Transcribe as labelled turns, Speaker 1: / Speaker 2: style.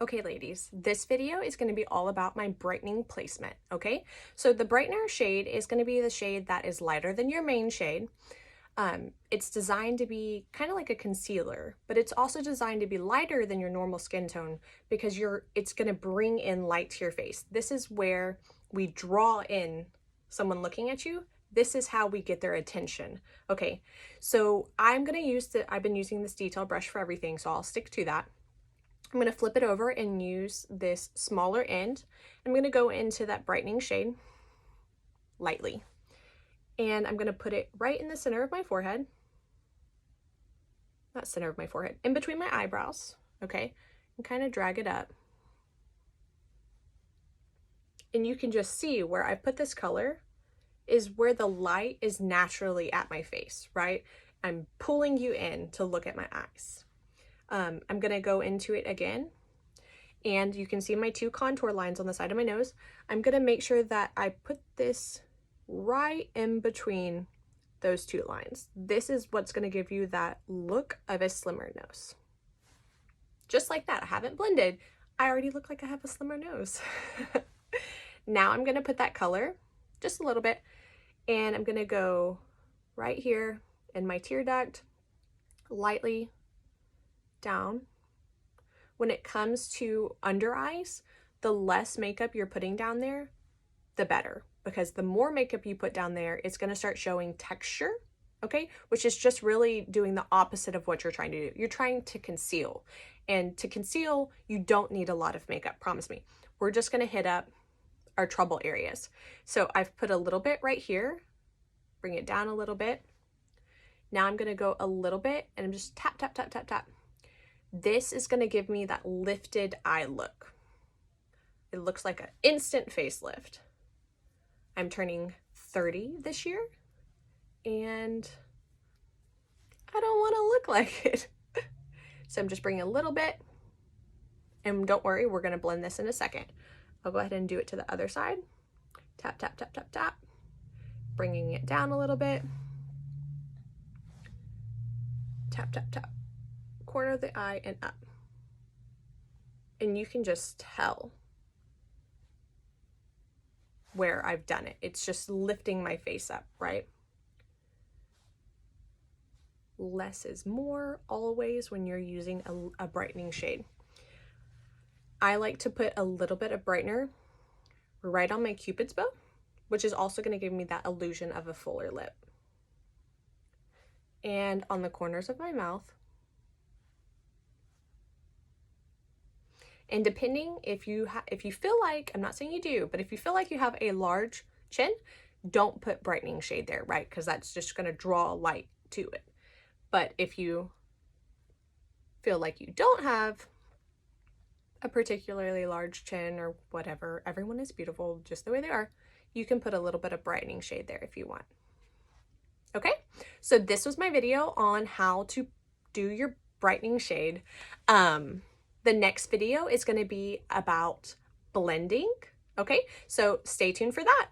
Speaker 1: Okay, ladies, this video is going to be all about my brightening placement, okay? So the brightener shade is going to be the shade that is lighter than your main shade. It's designed to be kind of like a concealer, but it's also designed to be lighter than your normal skin tone because it's going to bring in light to your face. This is where we draw in someone looking at you. This is how we get their attention. Okay, so I've been using this detail brush for everything, so I'll stick to that. I'm going to flip it over and use this smaller end. I'm going to go into that brightening shade lightly. And I'm going to put it right in the center of my forehead. Not center of my forehead, in between my eyebrows, okay? And kind of drag it up. And you can just see where I put this color is where the light is naturally at my face, right? I'm pulling you in to look at my eyes. I'm gonna go into it again, and you can see my two contour lines on the side of my nose. I'm gonna make sure that I put this right in between those two lines. This is what's gonna give you that look of a slimmer nose. Just like that, I haven't blended. I already look like I have a slimmer nose. Now I'm gonna put that color, just a little bit, and I'm gonna go right here in my tear duct, lightly down. When it comes to under eyes, the less makeup you're putting down there, the better, because the more makeup you put down there, it's going to start showing texture, okay, which is just really doing the opposite of what you're trying to do. You're trying to conceal, and to conceal, you don't need a lot of makeup, promise me. We're just going to hit up our trouble areas. So I've put a little bit right here, bring it down a little bit. Now I'm going to go a little bit and I'm just tap, tap, tap, tap, tap. This is going to give me that lifted eye look. It looks like an instant facelift. I'm turning 30 this year, and I don't want to look like it. So I'm just bringing a little bit, and don't worry, we're going to blend this in a second. I'll go ahead and do it to the other side. Tap, tap, tap, tap, tap. Bringing it down a little bit. Tap, tap, tap. Corner of the eye and up. And you can just tell where I've done it. It's just lifting my face up, right? Less is more always when you're using a brightening shade. I like to put a little bit of brightener right on my Cupid's bow, which is also going to give me that illusion of a fuller lip. And on the corners of my mouth. And depending if you feel like, I'm not saying you do, but if you feel like you have a large chin, don't put brightening shade there, right? Because that's just going to draw light to it. But if you feel like you don't have a particularly large chin or whatever, everyone is beautiful just the way they are, you can put a little bit of brightening shade there if you want. Okay, so this was my video on how to do your brightening shade. The next video is going to be about blending. Okay, so stay tuned for that.